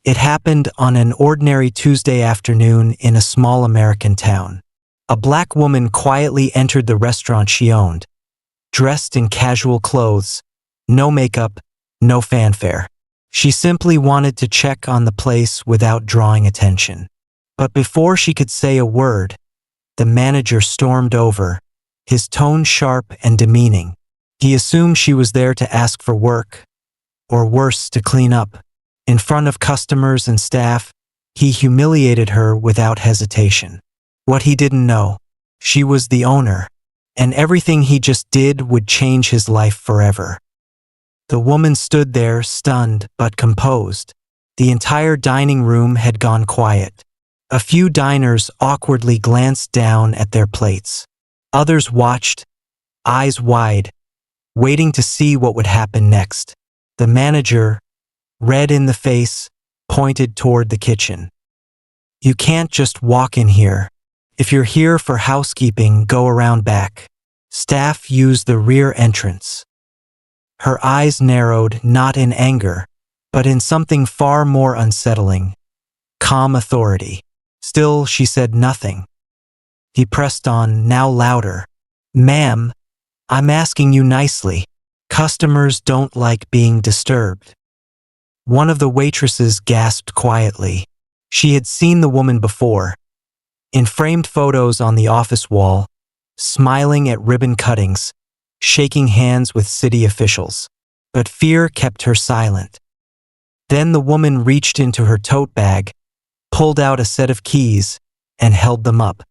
It happened on an ordinary Tuesday afternoon in a small American town. A black woman quietly entered the restaurant she owned, dressed in casual clothes, no makeup, no fanfare. She simply wanted to check on the place without drawing attention. But before she could say a word, the manager stormed over, his tone sharp and demeaning. He assumed she was there to ask for work, or worse, to clean up. In front of customers and staff, he humiliated her without hesitation. What he didn't know, she was the owner, and everything he just did would change his life forever. The woman stood there, stunned but composed. The entire dining room had gone quiet. A few diners awkwardly glanced down at their plates. Others watched, eyes wide, waiting to see what would happen next. The manager, red in the face, pointed toward the kitchen. "You can't just walk in here. If you're here for housekeeping, go around back. Staff use the rear entrance." Her eyes narrowed, not in anger, but in something far more unsettling: calm authority. Still, she said nothing. He pressed on, now louder. "Ma'am, I'm asking you nicely. Customers don't like being disturbed." One of the waitresses gasped quietly. She had seen the woman before, in framed photos on the office wall, smiling at ribbon cuttings, shaking hands with city officials. But fear kept her silent. Then the woman reached into her tote bag, pulled out a set of keys, and held them up.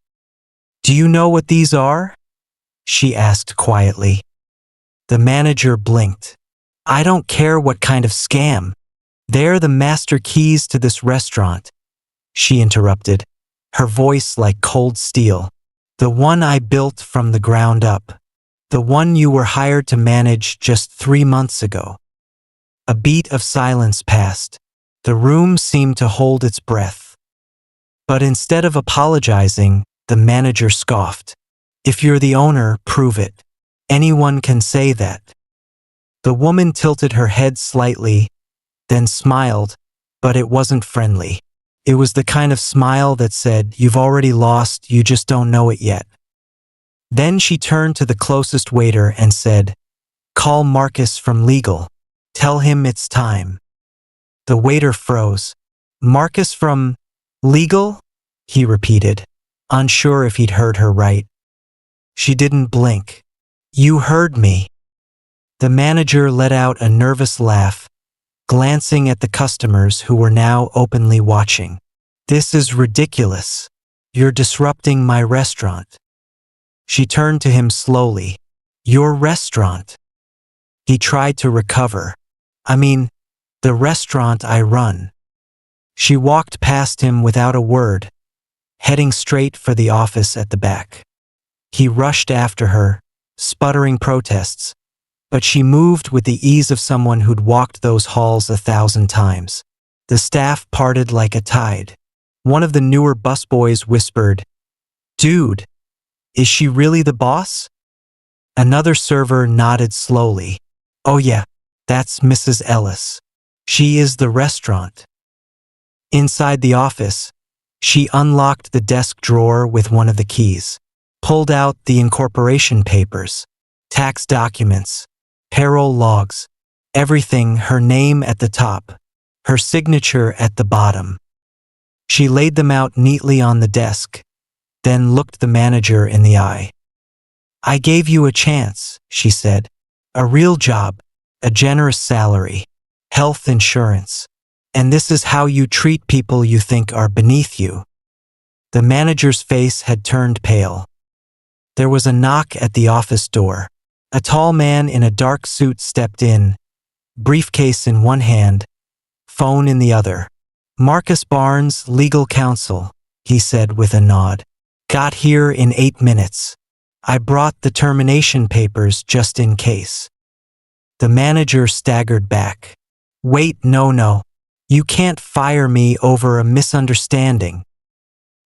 "Do you know what these are?" she asked quietly. The manager blinked. "I don't care what kind of scam. They're the master keys to this restaurant," she interrupted, her voice like cold steel. "The one I built from the ground up. The one you were hired to manage just 3 months ago." A beat of silence passed. The room seemed to hold its breath. But instead of apologizing, the manager scoffed. "If you're the owner, prove it. Anyone can say that." The woman tilted her head slightly, then smiled, but it wasn't friendly. It was the kind of smile that said, "You've already lost, you just don't know it yet." Then she turned to the closest waiter and said, "Call Marcus from legal. Tell him it's time." The waiter froze. "Marcus from legal?" he repeated, unsure if he'd heard her right. She didn't blink. "You heard me." The manager let out a nervous laugh, glancing at the customers who were now openly watching. "This is ridiculous. You're disrupting my restaurant." She turned to him slowly. "Your restaurant?" He tried to recover. "I mean, the restaurant I run." She walked past him without a word, heading straight for the office at the back. He rushed after her, sputtering protests, but she moved with the ease of someone who'd walked those halls 1,000 times. The staff parted like a tide. One of the newer busboys whispered, "Dude, is she really the boss?" Another server nodded slowly. "Oh yeah, that's Mrs. Ellis. She is the restaurant." Inside the office, she unlocked the desk drawer with one of the keys, pulled out the incorporation papers, tax documents, payroll logs, everything, her name at the top, her signature at the bottom. She laid them out neatly on the desk, then looked the manager in the eye. "I gave you a chance," she said. "A real job, a generous salary, health insurance. And this is how you treat people you think are beneath you." The manager's face had turned pale. There was a knock at the office door. A tall man in a dark suit stepped in, briefcase in one hand, phone in the other. "Marcus Barnes, legal counsel," he said with a nod. "Got here in 8 minutes. I brought the termination papers just in case." The manager staggered back. "Wait, no. You can't fire me over a misunderstanding."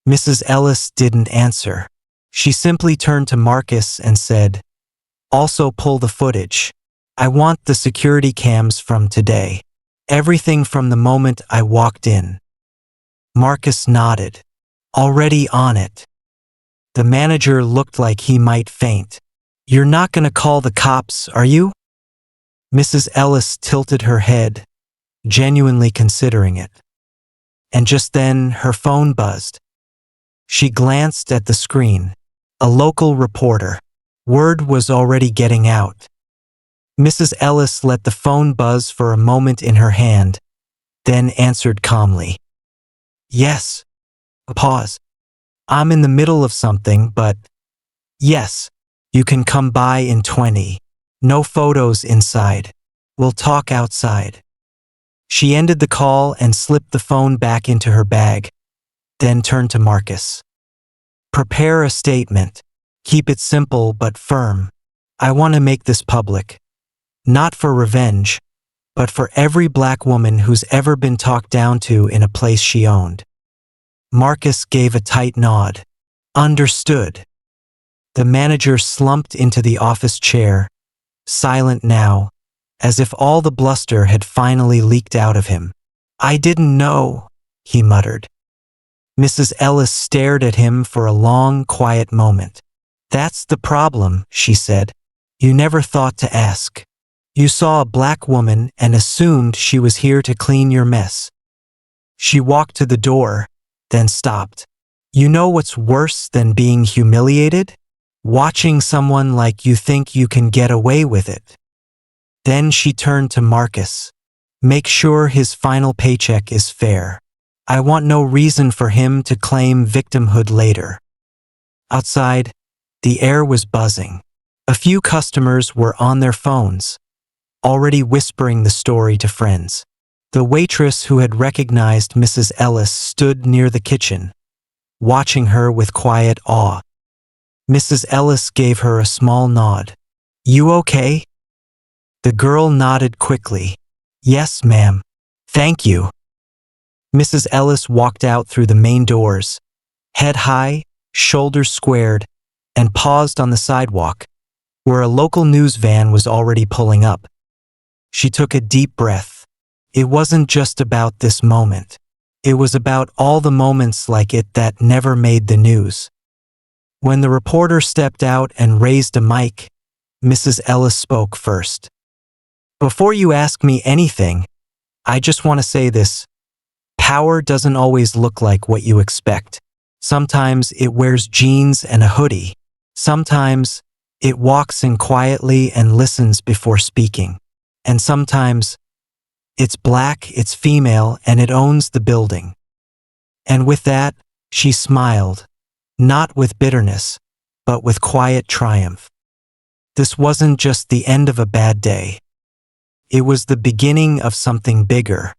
Mrs. Ellis didn't answer. She simply turned to Marcus and said, "Also pull the footage. I want the security cams from today." Everything from the moment I walked in. Marcus nodded. Already on it. The manager looked like he might faint. You're not gonna call the cops, are you? Mrs. Ellis tilted her head, genuinely considering it. And just then, her phone buzzed. She glanced at the screen. A local reporter. Word was already getting out. Mrs. Ellis let the phone buzz for a moment in her hand, then answered calmly. Yes. Pause. I'm in the middle of something, but yes, you can come by in 20. No photos inside. We'll talk outside. She ended the call and slipped the phone back into her bag, then turned to Marcus. Prepare a statement. Keep it simple but firm. I want to make this public. Not for revenge, but for every black woman who's ever been talked down to in a place she owned. Marcus gave a tight nod. Understood. The manager slumped into the office chair, silent now, as if all the bluster had finally leaked out of him. I didn't know, he muttered. Mrs. Ellis stared at him for a long, quiet moment. That's the problem, she said. You never thought to ask. You saw a black woman and assumed she was here to clean your mess. She walked to the door, then stopped. You know what's worse than being humiliated? Watching someone like you think you can get away with it. Then she turned to Marcus. Make sure his final paycheck is fair. I want no reason for him to claim victimhood later. Outside, the air was buzzing. A few customers were on their phones, already whispering the story to friends. The waitress who had recognized Mrs. Ellis stood near the kitchen, watching her with quiet awe. Mrs. Ellis gave her a small nod. You okay? The girl nodded quickly. Yes, ma'am. Thank you. Mrs. Ellis walked out through the main doors, head high, shoulders squared, and paused on the sidewalk, where a local news van was already pulling up. She took a deep breath. It wasn't just about this moment. It was about all the moments like it that never made the news. When the reporter stepped out and raised a mic, Mrs. Ellis spoke first. Before you ask me anything, I just want to say this. Power doesn't always look like what you expect. Sometimes it wears jeans and a hoodie. Sometimes it walks in quietly and listens before speaking. And sometimes it's black, it's female, and it owns the building. And with that, she smiled, not with bitterness, but with quiet triumph. This wasn't just the end of a bad day. It was the beginning of something bigger.